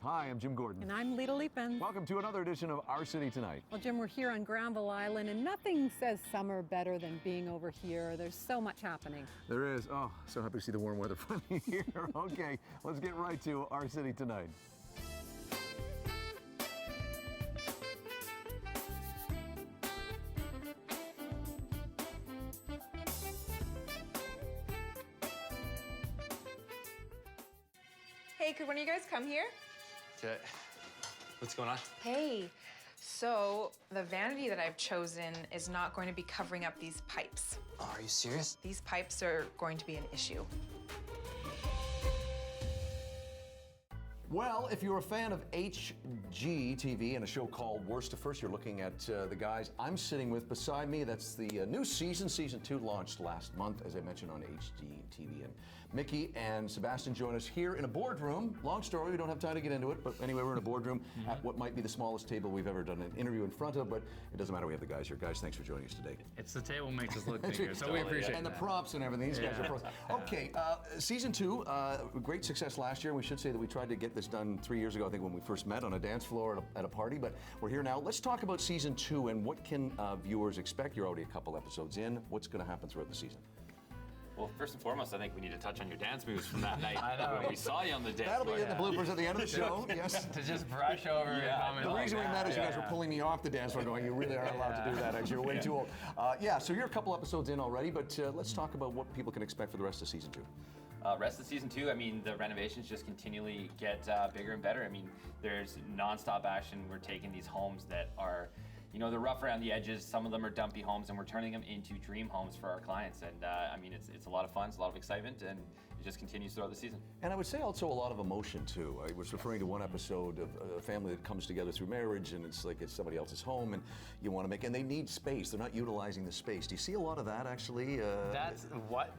Hi, I'm Jim Gordon. And I'm Lita Leapin. Welcome to another edition of Our City Tonight. Well, Jim, we're here on Granville Island, and nothing says summer better than being over here. There's so much happening. There is. Oh, so happy to see the warm weather finally here. Okay, let's get right to Our City Tonight. Hey, could one of you guys come here? Okay. What's going on? Hey, so the vanity that I've chosen is not going to be covering up these pipes. Oh, are you serious? These pipes are going to be an issue. Well, if you're a fan of HGTV and a show called Worst to First, you're looking at the guys I'm sitting with beside me. That's the new season. Season 2 launched last month, as I mentioned, on HGTV. And Mickey and Sebastian join us here in a boardroom. Long story, we don't have time to get into it, but anyway, we're in a boardroom at what might be the smallest table we've ever done an interview in front of, but it doesn't matter, we have the guys here. Guys, thanks for joining us today. It's the table makes us look bigger, so we appreciate it. And the props and everything, these guys are pros. Okay, season 2, great success last year. We should say that we tried to get this done 3 years ago, I think, when we first met on a dance floor at a party, but we're here now. Let's talk about season 2 and what can viewers expect. You're already a couple episodes in. What's going to happen throughout the season? Well, first and foremost, I think we need to touch on your dance moves from that night when we saw you on the dance That'll floor. be in the bloopers at the end of the show, yes. To just brush over and comment. The reason we met is you guys were pulling me off the dance floor going, you really aren't allowed to do that, as you're way too old. So you're a couple episodes in already, but let's talk about what people can expect for the rest of season 2. Rest of season 2, I mean, the renovations just continually get bigger and better. I mean, there's nonstop action. We're taking these homes that are, you know, they're rough around the edges. Some of them are dumpy homes, and we're turning them into dream homes for our clients. And I mean, it's a lot of fun, it's a lot of excitement, and it just continues throughout the season. And I would say also a lot of emotion too. I was referring to one episode of a family that comes together through marriage, and it's like it's somebody else's home, and you want to make, and they need space. They're not utilizing the space. Do you see a lot of that actually? That's what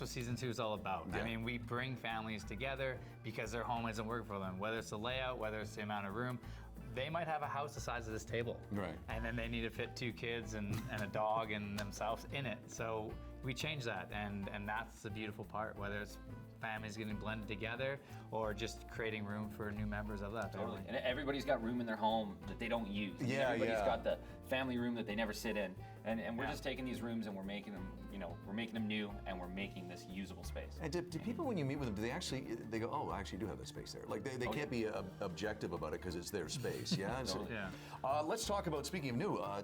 season 2 is all about. Yeah. I mean, we bring families together because their home isn't working for them. Whether it's the layout, whether it's the amount of room. They might have a house the size of this table. Right. And then they need to fit 2 kids and a dog and themselves in it. So we change that, and that's the beautiful part, whether it's families getting blended together or just creating room for new members of that family. Totally. And everybody's got room in their home that they don't use. Everybody's got the family room that they never sit in. And we're just taking these rooms and we're making them, we're making them new, and we're making this usable space. And do people, when you meet with them, do they go, oh, I actually do have that space there? Like they can't be objective about it because it's their space, yeah? So, let's talk about, speaking of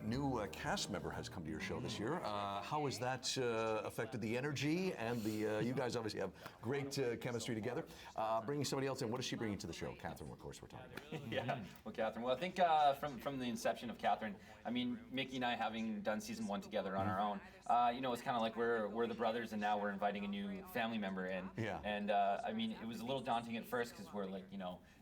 new cast member has come to your show this year. How has that affected the energy and the, you guys obviously have great chemistry together. Bringing somebody else in, what is she bringing to the show? Catherine, of course, we're talking. Well, Catherine, I think from the inception of Catherine, I mean, Mickey and I, having done season 1 together on our own, it's kind of like we're the brothers, and now we're inviting a new family member in. Yeah. And I mean, it was a little daunting at first because we're like,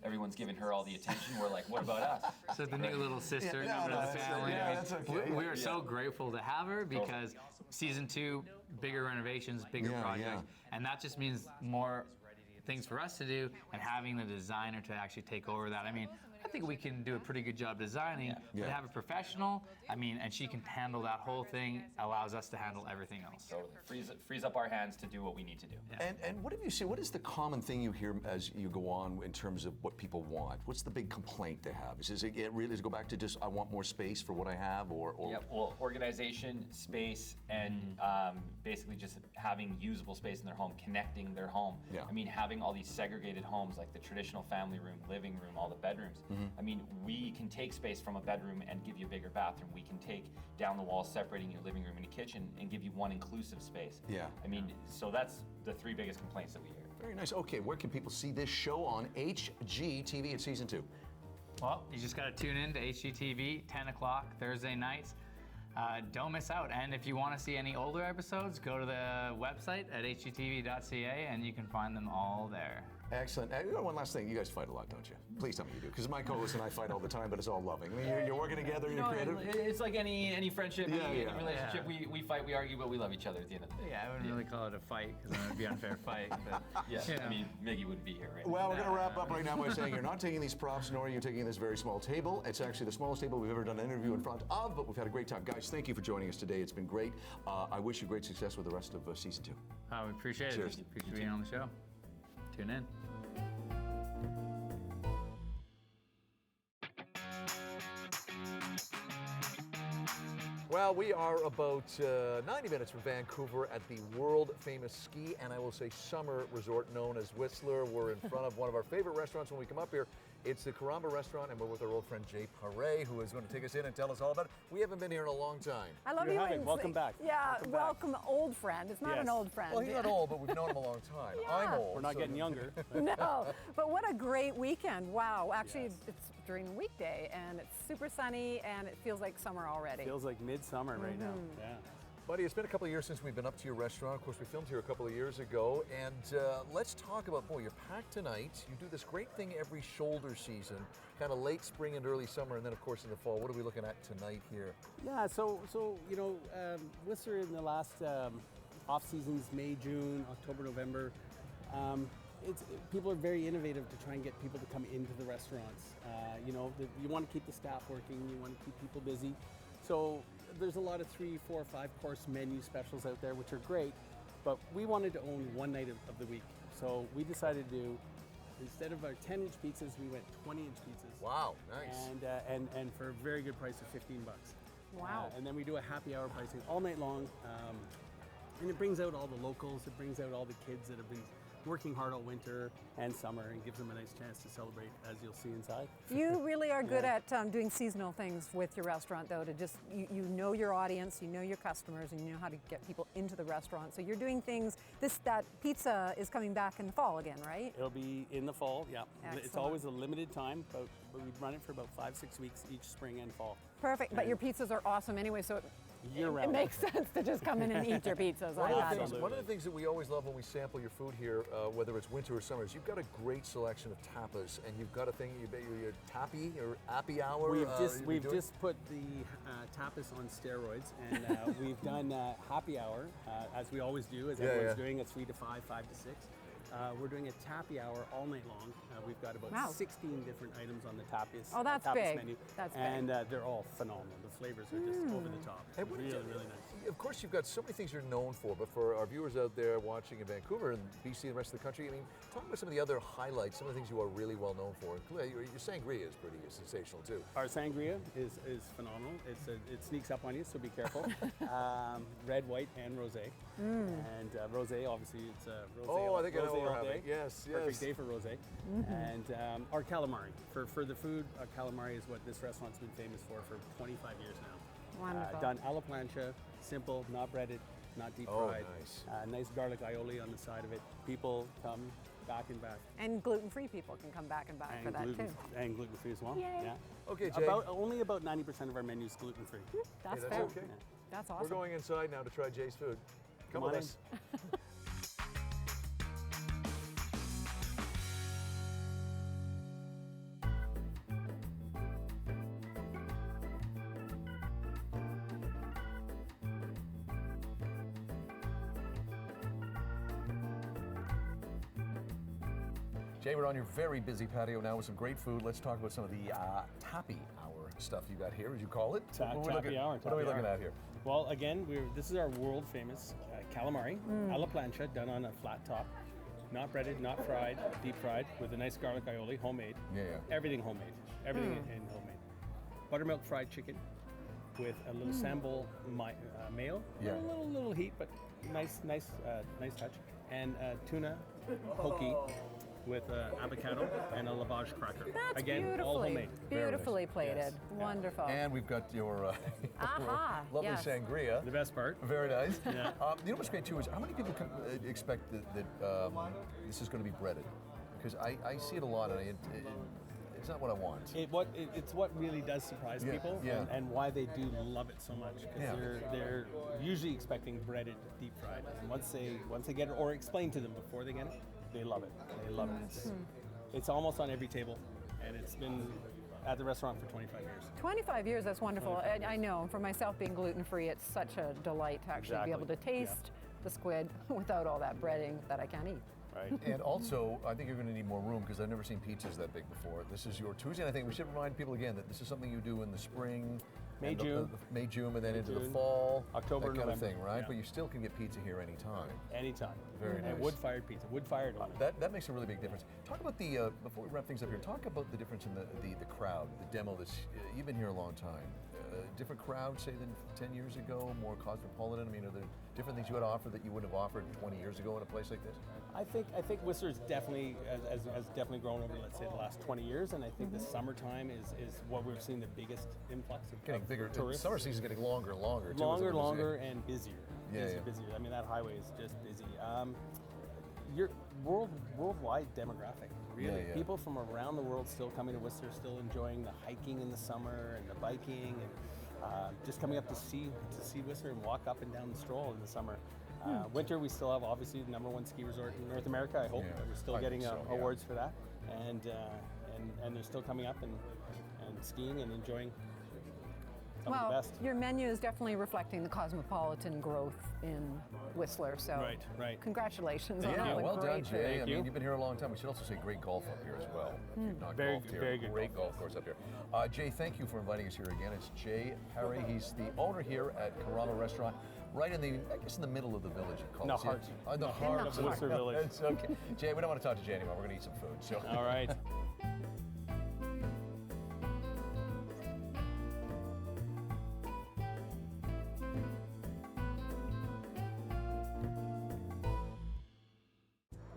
everyone's giving her all the attention. We're like, what about us? So the new little sister member of the family. That's okay. We are so grateful to have her because season 2, bigger renovations, bigger projects, and that just means more things for us to do, and having the designer to actually take over that. I mean, I think we can do a pretty good job designing, but to have a professional, I mean, and she can handle that whole thing, allows us to handle everything else. Totally. Frees up our hands to do what we need to do. Yeah. And what have you seen? What is the common thing you hear as you go on in terms of what people want? What's the big complaint they have? Is it really go back to just, I want more space for what I have, or? Yeah, well, organization, space, and basically just having usable space in their home, connecting their home. Yeah. I mean, having all these segregated homes, like the traditional family room, living room, all the bedrooms. I mean, we can take space from a bedroom and give you a bigger bathroom. We can take down the walls, separating your living room and a kitchen, and give you one inclusive space. Yeah. I mean, so that's the 3 biggest complaints that we hear. Very nice. Okay, where can people see this show on HGTV in season 2? Well, you just got to tune in to HGTV, 10 o'clock Thursday nights. Don't miss out. And if you want to see any older episodes, go to the website at hgtv.ca and you can find them all there. Excellent. One last thing. You guys fight a lot, don't you? Please tell me you do. Because my co-host and I fight all the time, but it's all loving. I mean, you're working together, you're creative. It's like any friendship, any relationship. Yeah. We fight, we argue, but we love each other at the end of the day. Yeah, I wouldn't really call it a fight because then it would be an unfair fight. But, I mean, Miggy wouldn't be here right now. Well, we're going to wrap up right now by saying you're not taking these props, nor are you taking this very small table. It's actually the smallest table we've ever done an interview in front of, but we've had a great time. Guys, thank you for joining us today. It's been great. I wish you great success with the rest of season 2. We appreciate it. Cheers. Appreciate being on the show. Tune in. Well, we are about 90 minutes from Vancouver at the world-famous ski and I will say summer resort known as Whistler. We're in front of one of our favorite restaurants when we come up here. It's the Kurama Restaurant, and we're with our old friend Jay Paré, who is going to take us in and tell us all about it. We haven't been here in a long time. I love you. Welcome back. Yeah, welcome, old friend. It's not an old friend. Well, he's not old, but we've known him a long time. Yeah. I'm old. We're not getting younger. No, but what a great weekend. Wow. Actually, it's during the weekday, and it's super sunny, and it feels like summer already. Feels like midsummer right now. Yeah. Buddy, it's been a couple of years since we've been up to your restaurant. Of course, we filmed here a couple of years ago. And let's talk about, boy, you're packed tonight. You do this great thing every shoulder season, kind of late spring and early summer, and then, of course, in the fall. What are we looking at tonight here? Yeah, so you know, Whistler in the last off seasons, May, June, October, November, people are very innovative to try and get people to come into the restaurants. You know, you want to keep the staff working, you want to keep people busy. So there's a lot of 3, 4, 5-course menu specials out there, which are great, but we wanted to own one night of the week. So we decided to, instead of our 10-inch pizzas, we went 20-inch pizzas. Wow, nice. And for a very good price of $15. Wow. And then we do a happy hour pricing all night long. And it brings out all the locals, it brings out all the kids that have been working hard all winter and summer, and gives them a nice chance to celebrate, as you'll see inside. You really are good at doing seasonal things with your restaurant, though, to just, you know your audience, you know your customers, and you know how to get people into the restaurant. So you're doing things, that pizza is coming back in the fall again, right? It'll be in the fall, yeah. Excellent. It's always a limited time, but we run it for about 5-6 weeks each spring and fall. Perfect, but your pizzas are awesome anyway, so it Year-round. makes sense to just come in and eat your pizzas. One of the things that we always love when we sample your food here, whether it's winter or summer, is you've got a great selection of tapas, and you've got a thing, your tappy or appy hour. We've just put the tapas on steroids, and we've done happy hour, as we always do, as everyone's doing, at 3 to 5, 5 to 6. We're doing a tappy hour all night long. We've got about 16 different items on the tapas, big. menu. That's big. And they're all phenomenal. The flavors are just over the top. Really, really nice. Of course, you've got so many things you're known for, but for our viewers out there watching in Vancouver and BC and the rest of the country, I mean, talk about some of the other highlights, some of the things you are really well known for. Your sangria is pretty sensational too. Our sangria is phenomenal. It sneaks up on you, so be careful. Red, white, and rosé. And rosé, obviously, it's rosé. Oh, I think I know what we're all having. day. Yes, Perfect day for rosé. And our calamari. For the food, our calamari is what this restaurant's been famous for 25 years now. Wonderful. Done a la plancha, simple, not breaded, not deep fried. Nice. Nice garlic aioli on the side of it. People come back and back. And gluten-free people can come back and back for that too. And gluten-free as well. Yay. Yeah. Okay, Jay. Only about 90% of our menu is gluten-free. That's that's fair. okay. That's awesome. We're going inside now to try Jay's food. Come on with in. us. Jay, we're on your very busy patio now with some great food. Let's talk about some of the tappy hour stuff you got here, as you call it. What are we looking at here? Well, again, this is our world famous calamari, a la plancha, done on a flat top. Not breaded, not fried, deep fried, with a nice garlic aioli, homemade. Yeah. Everything homemade. Everything in homemade. Buttermilk fried chicken with a little sambal mayo. Yeah. A little heat, but nice touch. And tuna poke with avocado and a lavage cracker. That's Again, all homemade. beautifully plated. Yes. Wonderful. And we've got your lovely yes. sangria. The best part. Very nice. Yeah. You know what's great too is how many people expect that this is going to be breaded? Because I see it a lot and it's not what I want. It's what really does surprise people and why they do love it so much, because they're usually expecting breaded, deep fried. And once they get it, or explain to them before they get it, they love it. They love it. It's almost on every table, and it's been at the restaurant for 25 years. 25 years, that's wonderful. I know, for myself being gluten-free, it's such a delight to actually be able to taste the squid without all that breading that I can't eat. Right. And also, I think you're going to need more room because I've never seen pizzas that big before. This is your Tuesday, and I think we should remind people again that this is something you do in the spring, May, and June. May, June, and then into the June, fall, October, that kind of November. thing, right? Yeah. But you still can get pizza here anytime. Anytime. Very nice. And wood-fired pizza, wood-fired only. That makes a really big difference. Talk about the, before we wrap things up here, talk about the difference in the crowd, the demo. You've been here a long time. Different crowd, say, than 10 years ago, more cosmopolitan? I mean, are there different things you had to offer that you wouldn't have offered 20 years ago in a place like this? I think Whistler's definitely has definitely grown over, let's say, the last 20 years, and I think the summertime is what we've seen the biggest influx of Getting bigger. tourists. Summer season's getting longer and longer. Too, Longer, and busier. Yeah, Busier. I mean, that highway is just busy. Your worldwide demographic, really. Yeah. People from around the world still coming to Whistler, still enjoying the hiking in the summer and the biking, and just coming up to see Whistler and walk up and down the Stroll in the summer. Winter, we still have obviously the #1 ski resort in North America. I hope Yeah, we're still I getting think so, yeah. awards for that, and they're still coming up and skiing and enjoying some of the Well, best. your menu is definitely reflecting the cosmopolitan growth in Whistler. So, Right. congratulations on Yeah, all the well done, great Jay. food. I Thank mean, you. you've been here a long time. We should also say great golf up here as well. If you've not Very golfed good- here, very good great golf. golf course up here. Jay, thank you for inviting us here again. It's Jay Perry. He's the owner here at Kurama Restaurant, right in the middle of the village. You call In the it. heart. In the In heart the of heart. Whistler Village. It's okay. Jay, we don't want to talk to Jay anymore. We're going to eat some food. So. All right.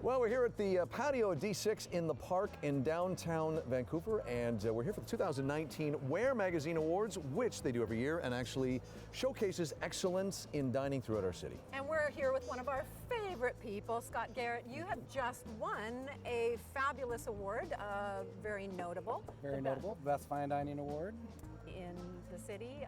Well, we're here at the patio at D6 in the park in downtown Vancouver, and we're here for the 2019 Ware Magazine Awards, which they do every year and actually showcases excellence in dining throughout our city. And we're here with one of our favorite people, Scott Garrett. You have just won a fabulous award, very notable. Very The notable. Best Fine Dining Award. in the city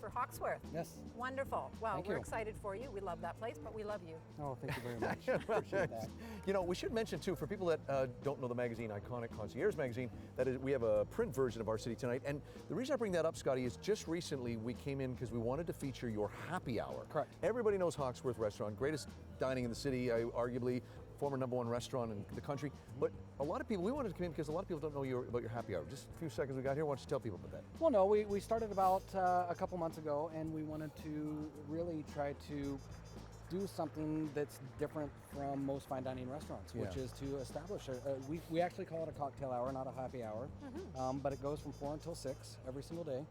for Hawksworth. Yes. Wonderful. Well, Thank we're you. excited for you. We love that place, but we love you. Oh, thank you very much. Appreciate that. You know, we should mention too, for people that don't know the magazine, Iconic Concierge Magazine, that is, we have a print version of our city tonight. And the reason I bring that up, Scotty, is just recently we came in because we wanted to feature your happy hour. Correct. Everybody knows Hawksworth Restaurant, greatest dining in the city, arguably former #1 restaurant in the country. But a lot of people, we wanted to come in because a lot of people don't know about your happy hour. Just a few seconds we got here, why don't you tell people about that? Well, no, we started about a couple months ago, and we wanted to really try to do something that's different from most fine dining restaurants, which Yeah. is to establish we actually call it a cocktail hour, not a happy hour, but it goes from 4 until 6 every single day.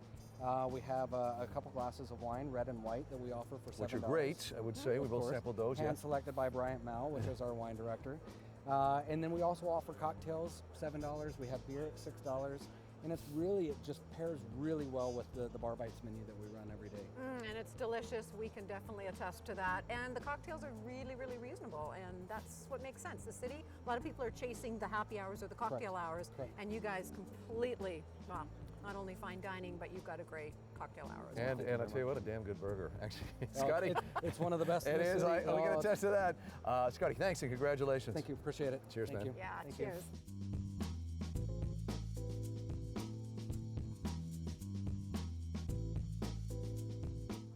We have a couple glasses of wine, red and white, that we offer for $7. Which are great, I would say. We Of both course. sampled those. Hand Yeah. selected by Bryant Mao, which is our wine director. And then we also offer cocktails, $7. We have beer at $6. And it just pairs really well with the Bar Bites menu that we run every day. And it's delicious. We can definitely attest to that. And the cocktails are really, really reasonable. And that's what makes sense. The city, a lot of people are chasing the happy hours or the cocktail hours. Correct. And you guys completely, well, not only fine dining, but you've got a great cocktail hour as well. And I tell you what, a damn good burger, actually. Well, Scotty. it's one of the best in It the is. city. We can attest to that. Scotty, thanks and congratulations. Thank you. Appreciate it. Cheers, Thank man. You. Yeah, Thank you. cheers.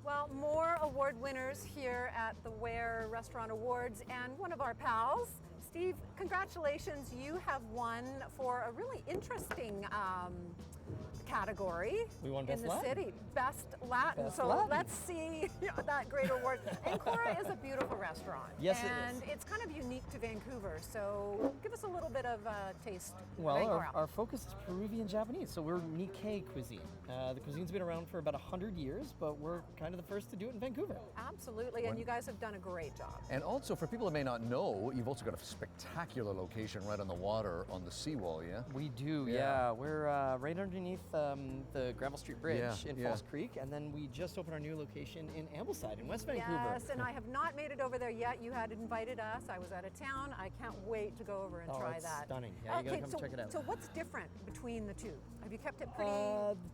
Well, more award winners here at the Ware Restaurant Awards, and one of our pals, Steve, congratulations. You have won for a really interesting category We won in Best the Latin. city. Best Latin. Best so Latin. let's see that great award. And Cora is a beautiful restaurant. Yes, it and is. it's kind of unique to Vancouver. So give us a little bit of a taste. Well, Right, our, Cora? our focus is Peruvian Japanese, so we're Nikkei cuisine. The cuisine's been around for about 100 years, but we're kind of the first to do it in Vancouver. Absolutely, and you guys have done a great job. And also, for people that may not know, you've also got a spectacular location right on the water on the seawall, yeah? We do, Yeah. yeah. We're right underneath the Gravel Street Bridge Yeah, in yeah. Falls Creek, and then we just opened our new location in Ambleside in West Vancouver. Yes, and I have not made it over there yet. You had invited us. I was out of town. I can't wait to go over and Oh, try it's that. stunning. Yeah, you gotta come so, check it out. So what's different between the two? Have you kept it pretty?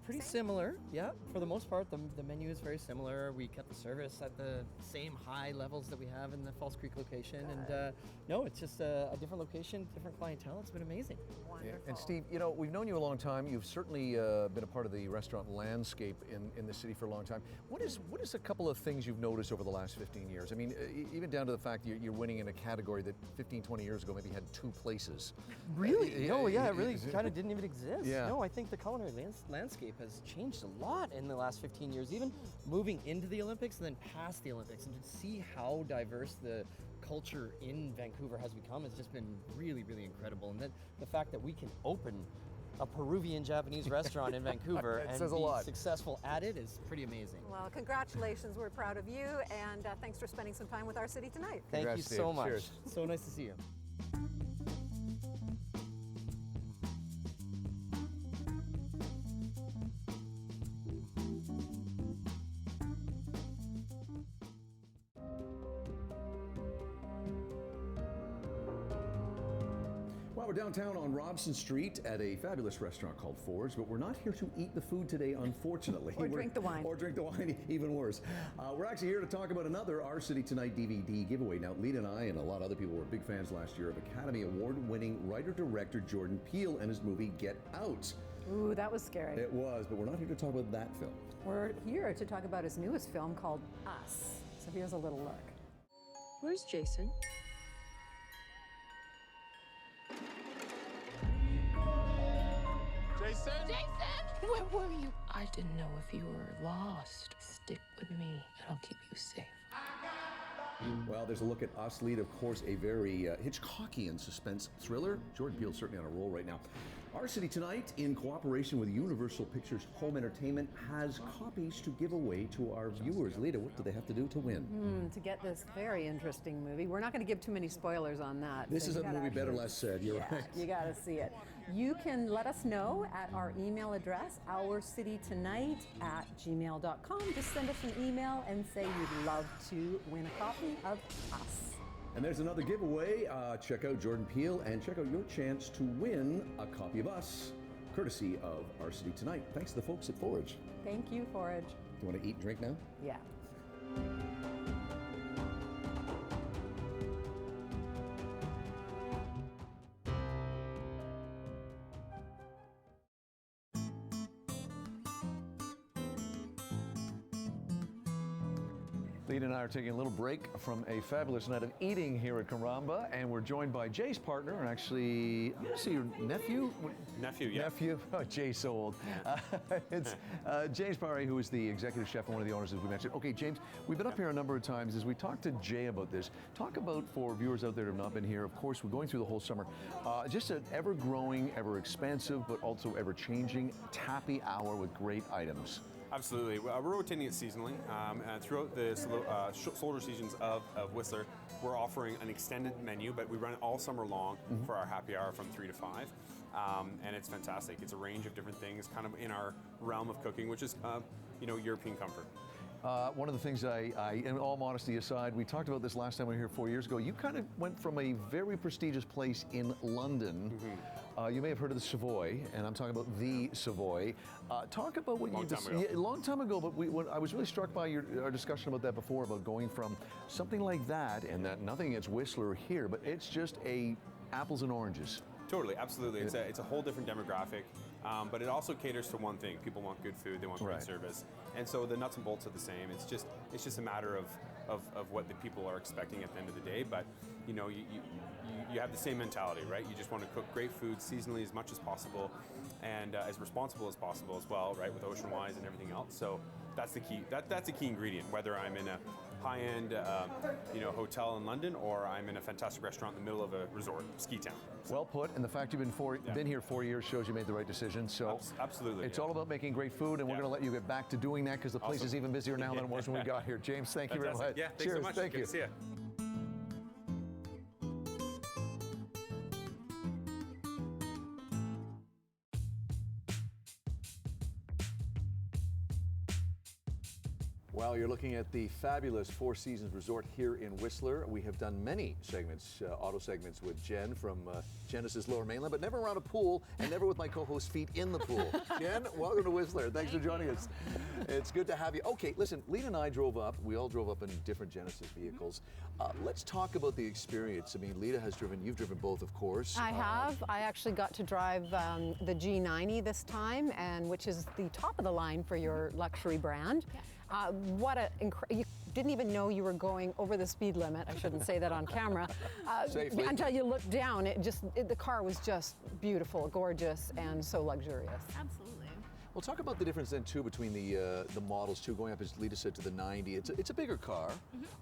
Pretty same? similar, yeah. For the most part, the menu is very similar. We kept the service at the same high levels that we have in the Falls Creek location, and no, it's just a different location, different clientele. It's been amazing. Wonderful. And Steve, you know, we've known you a long time. You've certainly been a part of the restaurant landscape in the city for a long time. What is a couple of things you've noticed over the last 15 years? I mean, even down to the fact you're winning in a category that 15, 20 years ago maybe had 2 places. Really? No, yeah, it really kind of didn't even exist. Yeah. No, I think the culinary landscape has changed a lot in the last 15 years, even moving into the Olympics and then past the Olympics, and to see how diverse the culture in Vancouver has become has just been really, really incredible. And then the fact that we can open a Peruvian Japanese restaurant in Vancouver and says a be lot. successful at it is pretty amazing. Well, congratulations. We're proud of you, and thanks for spending some time with our city tonight. Thank Congrats, you Steve. so much. Cheers. So nice to see you. Well, we're downtown on Robson Street at a fabulous restaurant called Ford's, but we're not here to eat the food today, unfortunately. Or drink the wine. Or drink the wine, even worse. We're actually here to talk about another Our City Tonight DVD giveaway. Now, Lita and I and a lot of other people were big fans last year of Academy Award-winning writer-director Jordan Peele and his movie Get Out. Ooh, that was scary. It was, but we're not here to talk about that film. We're here to talk about his newest film called Us. So here's a little look. Where's Jason? Jason? Jason! Where were you? I didn't know if you were lost. Stick with me, and I'll keep you safe. Well, there's a look at Us Lead, of course, a very Hitchcockian suspense thriller. Jordan Peele's certainly on a roll right now. Our City Tonight, in cooperation with Universal Pictures Home Entertainment, has copies to give away to our viewers. Lita, what do they have to do to win? To get this very interesting movie. We're not going to give too many spoilers on that. This so is you a gotta movie better actually- less said, you're right. You got to see it. You can let us know at our email address, ourcitytonight@gmail.com. Just send us an email and say you'd love to win a copy of Us. And there's another giveaway. Check out Jordan Peele and check out your chance to win a copy of Us, courtesy of Our City Tonight. Thanks to the folks at Forage. Thank you, Forage. Do you want to eat and drink now? Yeah. Lita and I are taking a little break from a fabulous night of eating here at Kurama, and we're joined by Jay's partner, and actually, I'm going to see your nephew? Nephew, yeah. Nephew? Oh, Jay's so old. It's James Parry, who is the executive chef and one of the owners, as we mentioned. Okay, James, we've been up here a number of times. As we talked to Jay about this, talk about, for viewers out there who have not been here, of course, we're going through the whole summer, just an ever-growing, ever-expansive, but also ever-changing tappy hour with great items. Absolutely. We're rotating it seasonally. And throughout the shoulder seasons of Whistler, we're offering an extended menu, but we run it all summer long for our happy hour from 3 to 5. And it's fantastic. It's a range of different things, kind of in our realm of cooking, which is, European comfort. One of the things I, in all modesty aside, we talked about this last time we were here 4 years ago. You kind of went from a very prestigious place in London. You may have heard of the Savoy, and I'm talking about the Savoy. Talk about what Long you time ago. Yeah, a long time ago, but I was really struck by our discussion about that before, about going from something like that, and that nothing against Whistler here, but it's just apples and oranges. Totally, absolutely. It's a whole different demographic, but it also caters to one thing. People want good food, they want great service. And so the nuts and bolts are the same. It's just a matter of what the people are expecting at the end of the day, but you have the same mentality, right? You just want to cook great food seasonally as much as possible and as responsible as possible as well, right? With ocean wise and everything else. So that's the key. That's a key ingredient, whether I'm in a high-end hotel in London or I'm in a fantastic restaurant in the middle of a resort, ski town. So. Well put, and the fact you've been here 4 years shows you made the right decision. So absolutely, it's all about making great food, and we're going to let you get back to doing that because the place is even busier now than it was when we got here. James, thank you very much. Yeah, thanks so much. Thank Good you. to see you. Well, you're looking at the fabulous Four Seasons Resort here in Whistler. We have done many segments, auto segments with Jen from Genesis Lower Mainland, but never around a pool and never with my co-host feet in the pool. Jen, welcome to Whistler. Thanks for joining us. It's good to have you. Okay, listen, Lita and I drove up. We all drove up in different Genesis vehicles. Let's talk about the experience. I mean, Lita has driven, you've driven both, of course. I have. I actually got to drive the G90 this time, and which is the top of the line for your luxury brand. What you didn't even know you were going over the speed limit. I shouldn't say that on camera. Safely. Until you looked down, the car was just beautiful, gorgeous, and so luxurious. Absolutely. Well, talk about the difference then too between the models too, going up as Lita said to the 90. It's a bigger car,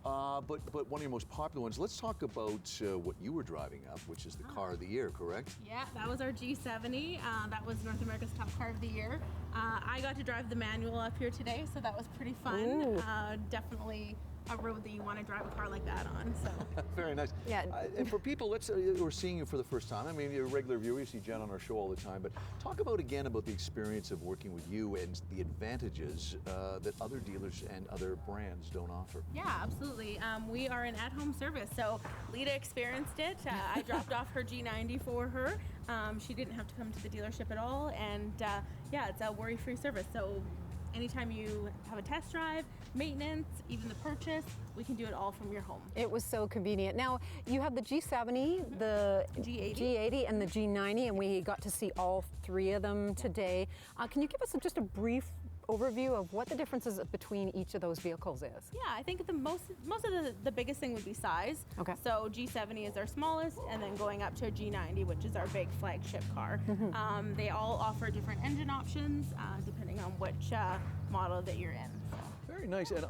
but one of your most popular ones. Let's talk about what you were driving up, which is the car of the year, correct? Yeah, that was our G70. That was North America's top car of the year. I got to drive the manual up here today, so that was pretty fun. Definitely a road that you want to drive a car like that on. So very nice. Yeah. And for people, who are seeing you for the first time, I mean, you're a regular viewer, you see Jen on our show all the time, but talk about the experience of working with you and the advantages that other dealers and other brands don't offer. yeah, absolutely. We are an at-home service, so Lita experienced it. I dropped off her G90 for her. She didn't have to come to the dealership at all, and yeah, it's a worry-free service. So anytime you have a test drive, maintenance, even the purchase, we can do it all from your home. It was so convenient. Now, you have the G70, the G80, and the G90, and we got to see all three of them today. Can you give us just a brief overview of what the differences between each of those vehicles is? Yeah, I think the most of the biggest thing would be size. Okay. So G70 is our smallest, and then going up to a G90, which is our big flagship car. They all offer different engine options depending on which model that you're in. So. Very nice. And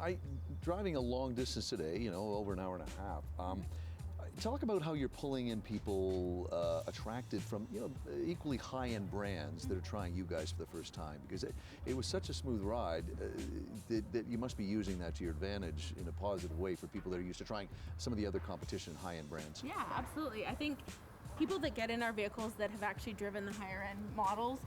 driving a long distance today, over an hour and a half. Talk about how you're pulling in people attracted from equally high-end brands that are trying you guys for the first time, because it was such a smooth ride that you must be using that to your advantage in a positive way for people that are used to trying some of the other competition high-end brands. Yeah, absolutely. I think people that get in our vehicles that have actually driven the higher-end models,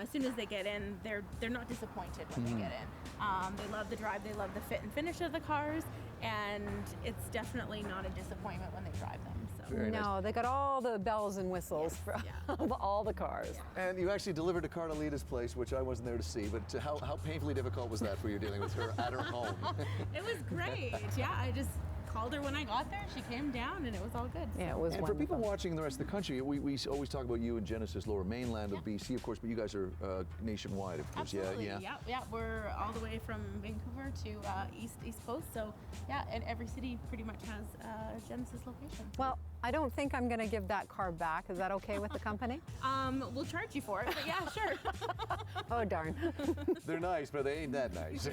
as soon as they get in, they're not disappointed when they get in. They love the drive, they love the fit and finish of the cars, and it's definitely not a disappointment when they drive them. So. Very nice. They got all the bells and whistles of all the cars. And you actually delivered a car to Lita's place, which I wasn't there to see, but how painfully difficult was that for you dealing with her at her home? It was great. Yeah, I just called her when I got there. She came down, and it was all good. Yeah, it was And wonderful. for people watching in the rest of the country, we always talk about you in Genesis Lower Mainland of BC, of course, but you guys are nationwide, of course. Absolutely. Yeah. We're all the way from Vancouver to East Coast. So yeah, and every city pretty much has a Genesis location. Well, I don't think I'm going to give that car back. Is that okay with the company? We'll charge you for it, but yeah, sure. Oh, darn. They're nice, but they ain't that nice.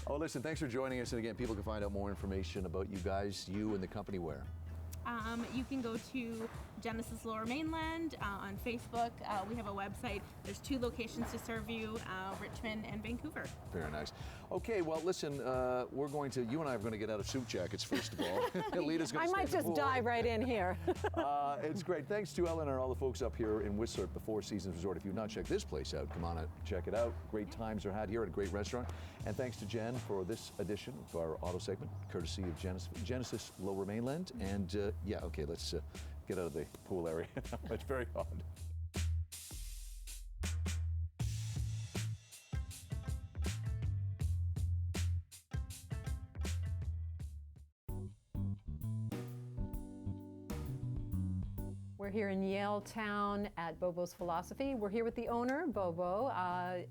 Oh, listen, thanks for joining us. And again, people can find out more information about you guys, you and the company where? You can go to Genesis Lower Mainland on Facebook. We have a website. There's 2 locations to serve you, Richmond and Vancouver. Very nice. Okay, well, listen, you and I are going to get out of suit jackets, first of all. Lita's going I to might just dive right in here. It's great. Thanks to Ellen and all the folks up here in Whistler at the Four Seasons Resort. If you've not checked this place out, come on out, check it out. Great times are had here at a great restaurant. And thanks to Jen for this edition of our auto segment, courtesy of Genesis Lower Mainland. And yeah, okay, let's get out of the pool area. It's very hot. We're here in Yaletown at Bobos Philosophy. We're here with the owner, Bobo,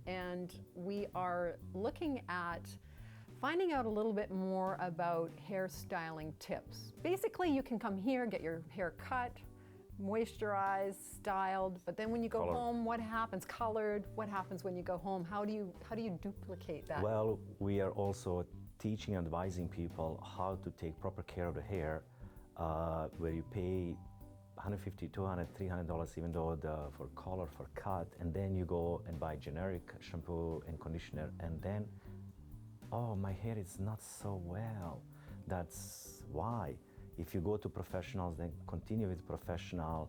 and we are looking at finding out a little bit more about hairstyling tips. Basically, you can come here, get your hair cut, moisturized, styled, but then when you go home, what happens? Colored, what happens when you go home? How do you duplicate that? Well, we are also teaching and advising people how to take proper care of the hair, where you pay $150, $200, $300 even though for color, for cut, and then you go and buy generic shampoo and conditioner, and then, oh, my hair is not so well. That's why. If you go to professionals, then continue with professional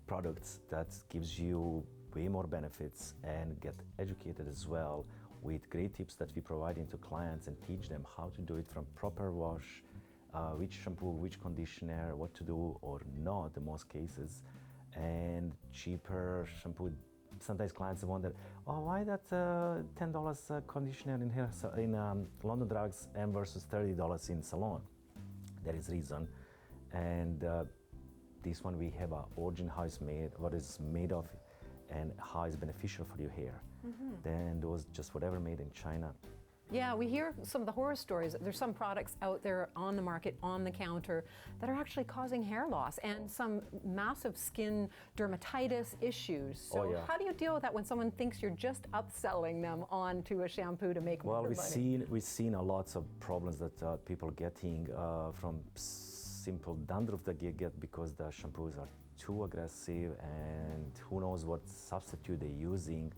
products that gives you way more benefits, and get educated as well with great tips that we provide into clients and teach them how to do it from proper wash, which shampoo, which conditioner, what to do or not in most cases, and cheaper shampoo. Sometimes clients wonder, oh, why that $10 conditioner in here in London Drugs and versus $30 in salon? There is reason, and this one we have origin how it's made, what it's made of, and how it's beneficial for your hair. Then those just whatever made in China. Yeah, we hear some of the horror stories. There's some products out there on the market, on the counter, that are actually causing hair loss and some massive skin dermatitis issues. So how do you deal with that when someone thinks you're just upselling them onto a shampoo to make more money? We've seen a lots of problems that people getting from simple dandruff that they get because the shampoos are too aggressive, and who knows what substitute they're using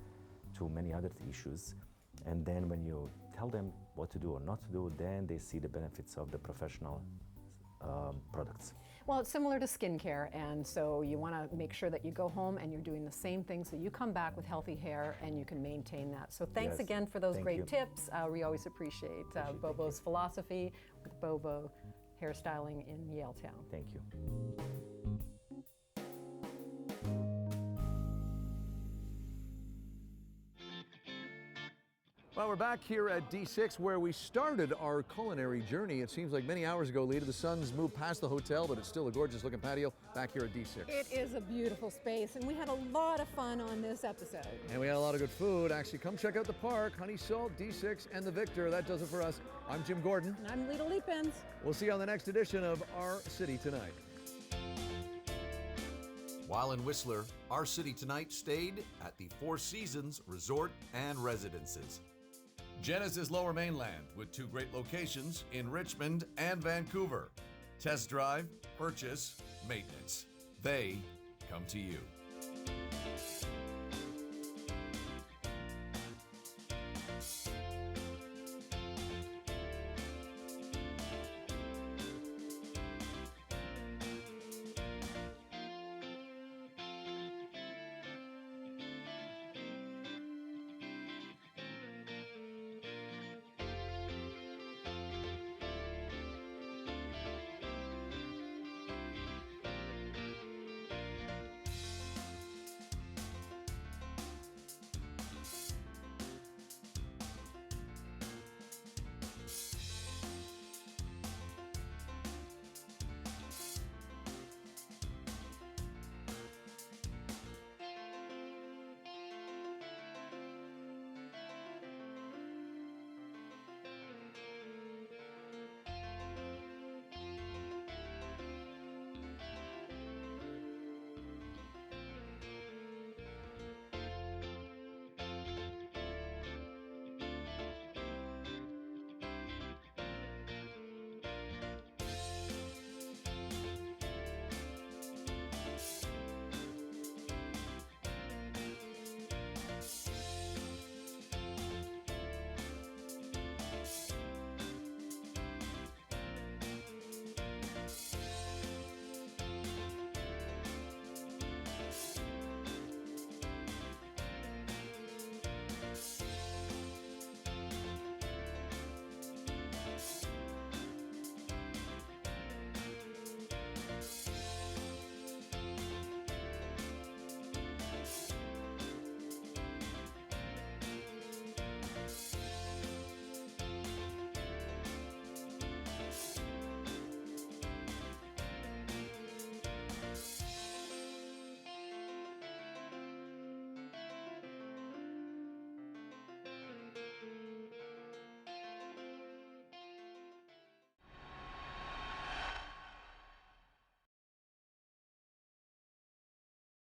to many other issues. And then when you tell them what to do or not to do, then they see the benefits of the professional products. Well, it's similar to skincare, and so you want to make sure that you go home and you're doing the same thing so you come back with healthy hair and you can maintain that. So thanks again for those great tips. We always appreciate Bobos Philosophy with Bobo Hairstyling in Yaletown. Thank you. Well, we're back here at D6 where we started our culinary journey. It seems like many hours ago, Lita. The sun's moved past the hotel, but it's still a gorgeous looking patio back here at D6. It is a beautiful space, and we had a lot of fun on this episode. And we had a lot of good food. Actually, come check out the park, Honey Salt, D6, and the Victor. That does it for us. I'm Jim Gordon. And I'm Lita Leapins. We'll see you on the next edition of Our City Tonight. While in Whistler, Our City Tonight stayed at the Four Seasons Resort and Residences. Genesis Lower Mainland with 2 great locations in Richmond and Vancouver. Test drive, purchase, maintenance. They come to you.